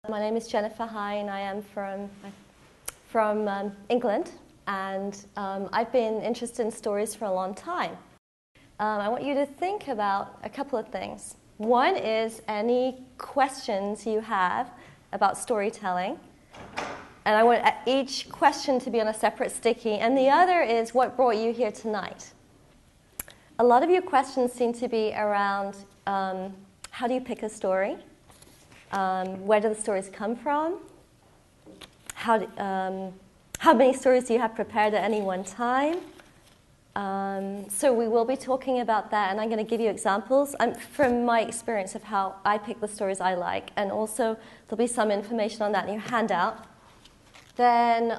My name is Jennifer Hines. I am from England, and I've been interested in stories for a long time. I want you to think about a couple of things. One is any questions you have about storytelling, and I want each question to be on a separate sticky, and the other is what brought you here tonight. A lot of your questions seem to be around how do you pick a story? Where do the stories come from? How many stories do you have prepared at any one time? So we will be talking about that, and I'm going to give you examples from my experience of how I pick the stories I like, and also there'll be some information on that in your handout. Then,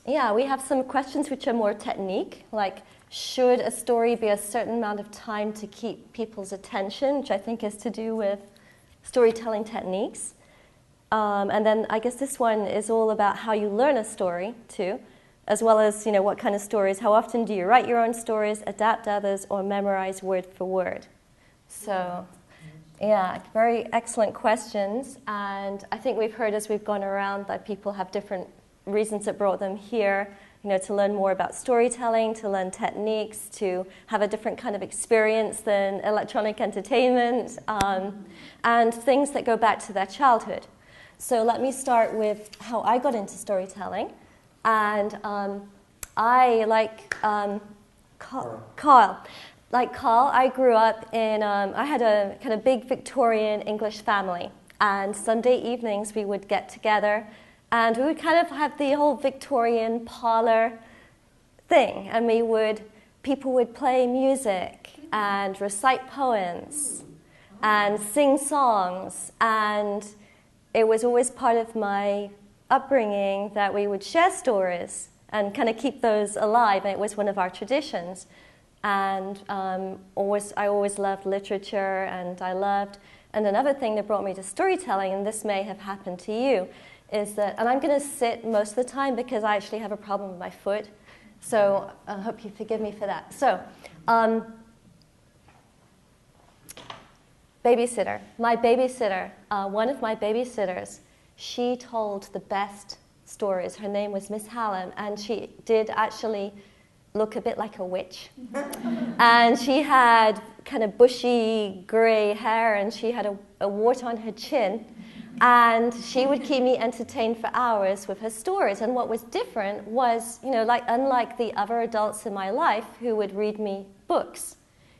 we have some questions which are more technique, like should a story be a certain amount of time to keep people's attention, which I think is to do with storytelling techniques. And then I guess this one is all about how you learn a story too, as well as what kind of stories. How often do you write your own stories, adapt others, or memorize word for word? So, very excellent questions. And I think we've heard as we've gone around that people have different reasons that brought them here. To learn more about storytelling, to learn techniques, to have a different kind of experience than electronic entertainment, and things that go back to their childhood. So let me start with how I got into storytelling. And I, like Carl, I grew up in, I had a kind of big Victorian English family. And Sunday evenings we would get together and we would kind of have the whole Victorian parlor thing. And people would play music and recite poems and sing songs. And it was always part of my upbringing that we would share stories and kind of keep those alive. And it was one of our traditions. And I always loved literature, and and another thing that brought me to storytelling, and this may have happened to you, is that, and I'm going to sit most of the time because I actually have a problem with my foot, so I hope you forgive me for that. So, babysitter. My babysitter, one of my babysitters, she told the best stories. Her name was Miss Hallam, and she did actually look a bit like a witch. And she had kind of bushy gray hair, and she had a wart on her chin. And she would keep me entertained for hours with her stories. And what was different was, unlike the other adults in my life who would read me books,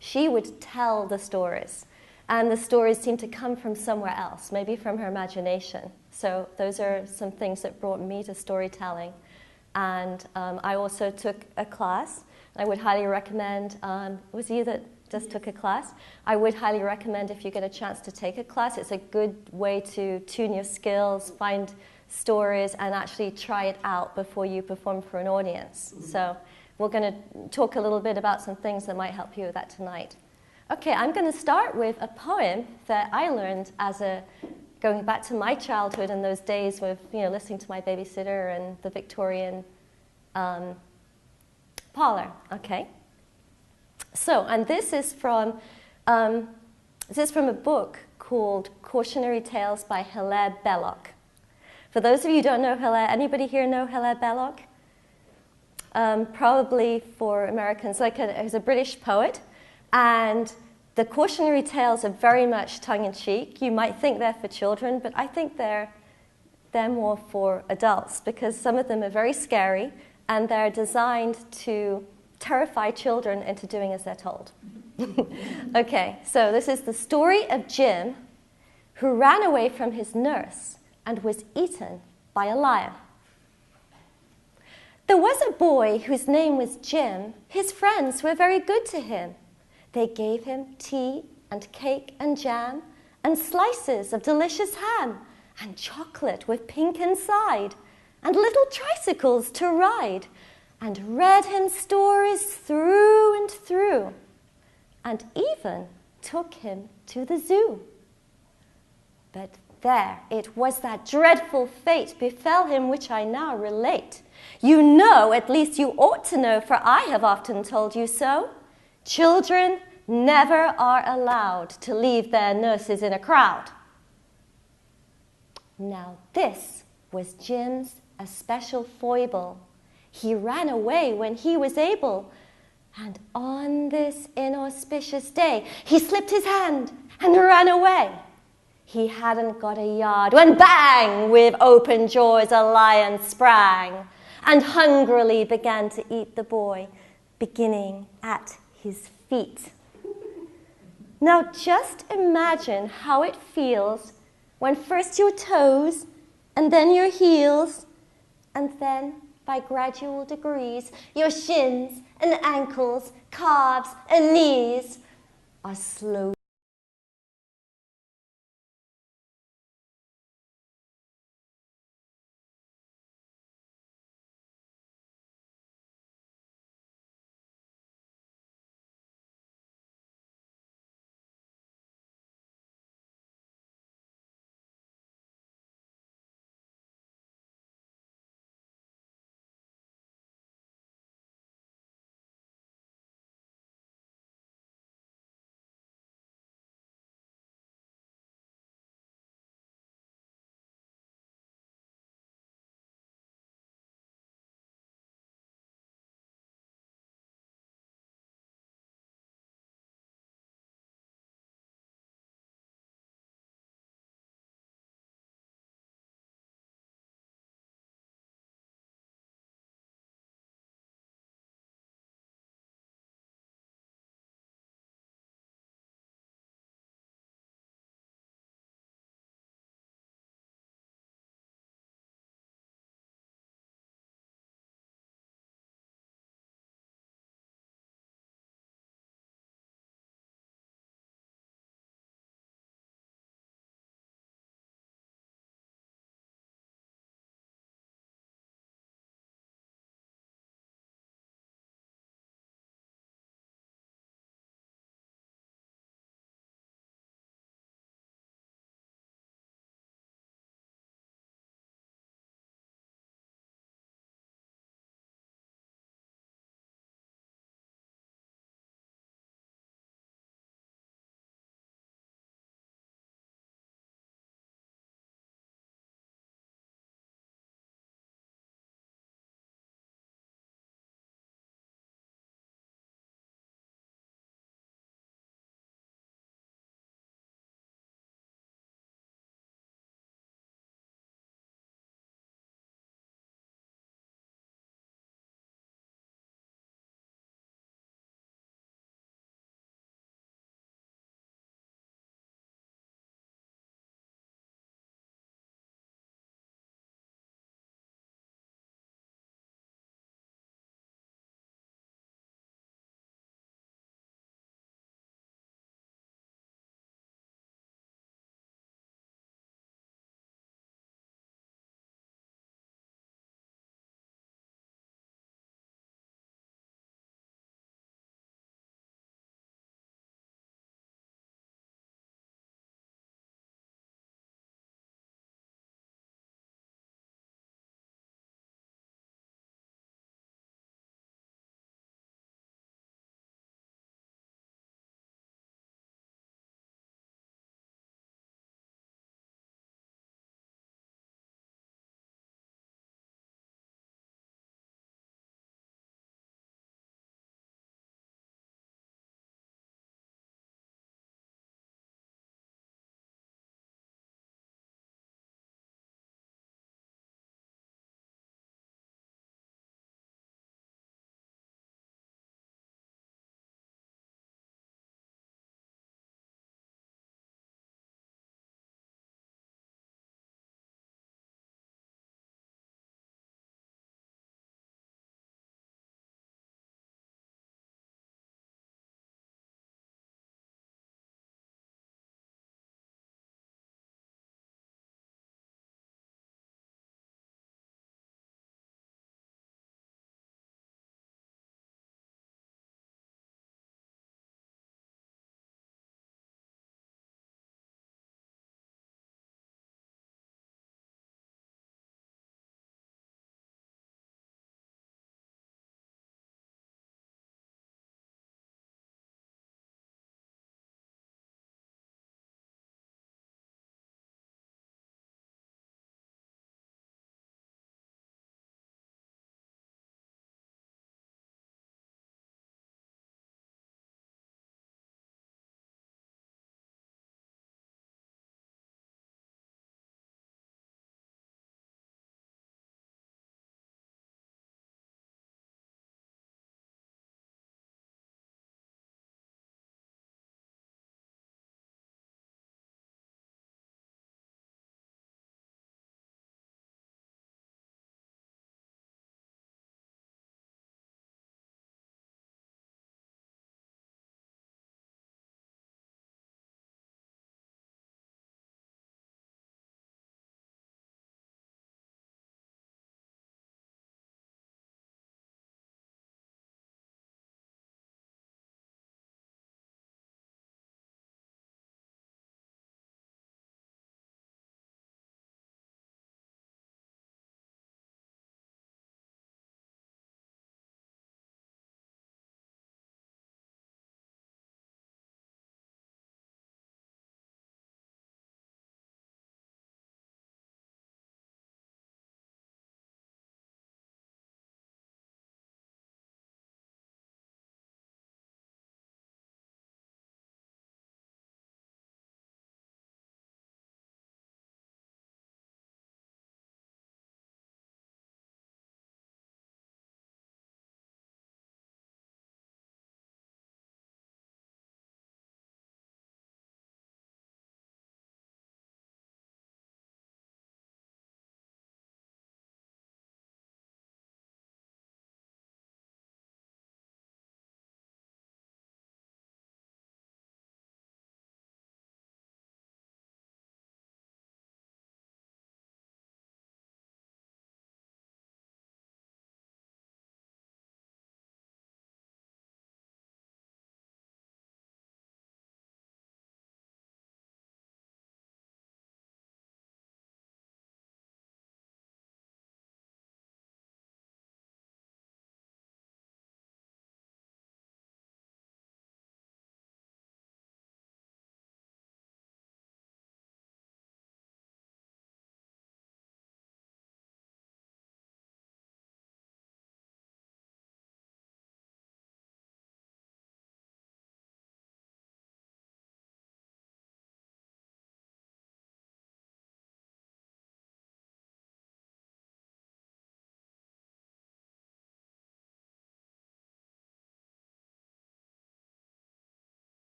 she would tell the stories. And the stories seemed to come from somewhere else, maybe from her imagination. So those are some things that brought me to storytelling. And I also took a class. I would highly recommend, was you that just took a class? I would highly recommend if you get a chance to take a class. It's a good way to tune your skills, find stories, and actually try it out before you perform for an audience. So we're going to talk a little bit about some things that might help you with that tonight. Okay, I'm going to start with a poem that I learned going back to my childhood and those days with, listening to my babysitter and the Victorian parlor. Okay. So, and this is from a book called Cautionary Tales by Hilaire Belloc. For those of you who don't know Hilaire, anybody here know Hilaire Belloc? Probably for Americans, he's a British poet, and the cautionary tales are very much tongue-in-cheek. You might think they're for children, but I think they're more for adults, because some of them are very scary, and they're designed to terrify children into doing as they're told. Okay, so this is the story of Jim, who ran away from his nurse and was eaten by a lion. There was a boy whose name was Jim. His friends were very good to him. They gave him tea and cake and jam and slices of delicious ham and chocolate with pink inside and little tricycles to ride, and read him stories through and through, and even took him to the zoo. But there, it was that dreadful fate befell him which I now relate. You know, at least you ought to know, for I have often told you so. Children never are allowed to leave their nurses in a crowd. Now this was Jim's especial foible. He ran away when he was able, and on this inauspicious day, he slipped his hand and ran away. He hadn't got a yard when bang, with open jaws a lion sprang, and hungrily began to eat the boy, beginning at his feet. Now just imagine how it feels when first your toes, and then your heels, and then by gradual degrees, your shins and ankles, calves and knees are slowly